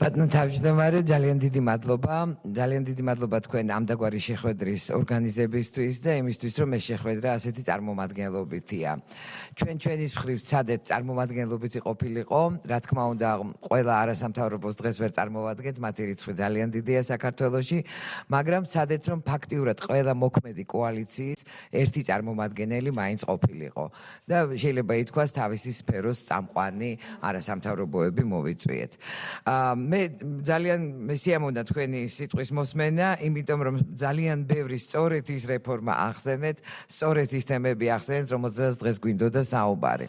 ბატონო თავმჯდომარე, ძალიან დიდი მადლობა თქვენ ამდაგვარი შეხვედრის ორგანიზებისთვის და იმისთვის, რომ ეს შეხვედრა ასეთი წარმომადგენლობითია. ჩვენის მხრივ ცადეთ წარმომადგენლობითი ყოფილიყო, რა თქმა უნდა, ყველა არასამთავრობოს დღეს ვერ წარმოვადგენთ, მათი რიცხვი ძალიან დიდია საქართველოში, მაგრამ ცადეთ, რომ ფაქტიურად ყველა მოქმედი კოალიციის ერთი წარმომადგენელი მაინც ყოფილიყო და შეიძლება ითქვას თავისი სფეროს წამყვანი არასამთავრობოები მოვიწვიეთ. მე ძალიან მესიამოვნდა თქვენი სიტყვის მოსმენა, იმიტომ რომ ძალიან ბევრი სწორედ ის რეფორმა ახსენეთ, სწორედ ის თემები ახსენეთ, რომელზეც დღეს გვინდოდა საუბარი.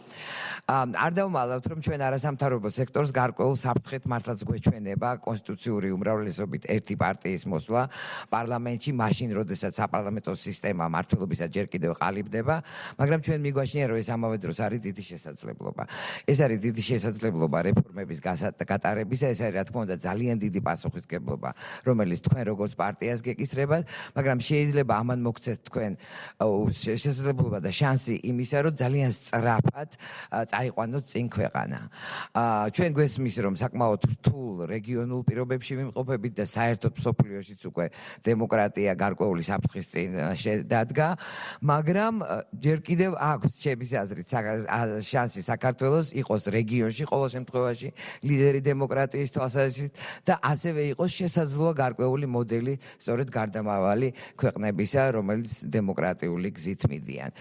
არ დავმალავთ, რომ ჩვენ არასამთავრობო სექტორს გარკვეულ საფრთხეთ მართლაც გვეჩვენება კონსტიტუციური უმრავლესობით ერთი პარტიის მოსვლა პარლამენტში, მაშინ, როდესაც საპარლამენტო სისტემა მართლობისას ჯერ კიდევ ყალიბდება, მაგრამ ჩვენ მიგვაჩნია, რომ ეს ამავე დროს არის დიდი შესაძლებლობა. ეს არის დიდი შესაძლებლობა რეფორმების გატარებისა, ეს არის რა თქმა უნდა ძალიან დიდი პასუხისმგებლობა, რომელიც თქვენ როგორც პარტიას გეკისრებათ, მაგრამ შეიძლება ამან მოგცეთ თქვენ შესაძლებლობა და შანსი იმისა, რომ ძალიან სწრაფად წაიყვანოთ წინ ქვეყანა. ჩვენ გვესმის, რომ საკმაოდ რთულ რეგიონულ პირობებში ვიმყოფებით და საერთოდ მსოფლიოშიც უკვე დემოკრატია გარკვეული საფრთხის წინ დადგა, მაგრამ ჯერ კიდევ აქვს ჩემი აზრით შანსი საქართველოს იყოს რეგიონში ყოველ შემთხვევაში ლიდერი დემოკრატიის თვალსაზრისით და ასევე იყოს შესაძლოა გარკვეული მოდელი სწორედ გარდამავალი ქვეყნებისა, რომელიც დემოკრატიული გზით მიდიან.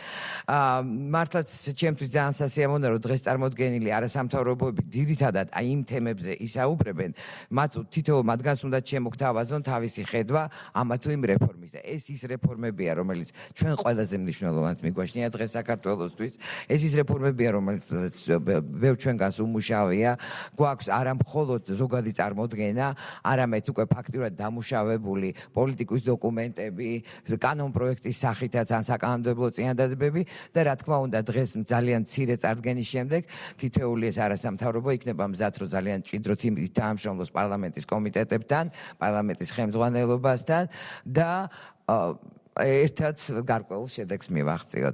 მართლაც ჩემთვის ძალიან სასიამოვნოა, რომ დღეს წარმოდგენილი არასამთავრობოები ძირითადად აი იმ თემებზე ისაუბრებენ, თითოეულ მათგანს უნდა შემოგთავაზონ თავისი ხედვა ამა თუ იმ რეფორმის. ეს ის რეფორმებია, რომელიც ჩვენ ყველაზე მნიშვნელოვანად მიგვაჩნია დღეს საქართველოსთვის. ეს ის რეფორმებია, რომელიც ბევრ ჩვენგანს უმუშავეა, გვაქვს არა მხოლოდ ზოგადი წარმოდგენა, არამედ უკვე ფაქტიურად დამუშავებული პოლიტიკის დოკუმენტები, კანონპროექტის სახითაც ან საკანონმდებლო წინადადებები და რა თქმა უნდა დღეს ძალიან მცირე წარდგენის შემდეგ თითოეული ეს არასამთავრობო იქნება მზად, რომ ძალიან მჭიდროდ ითამაშოს პარლამენტის კომიტეტებთან, პარლამენტის ხელმძღვანელობასთან და ერთად გარკვეულ შედეგს მივაღწიოთ.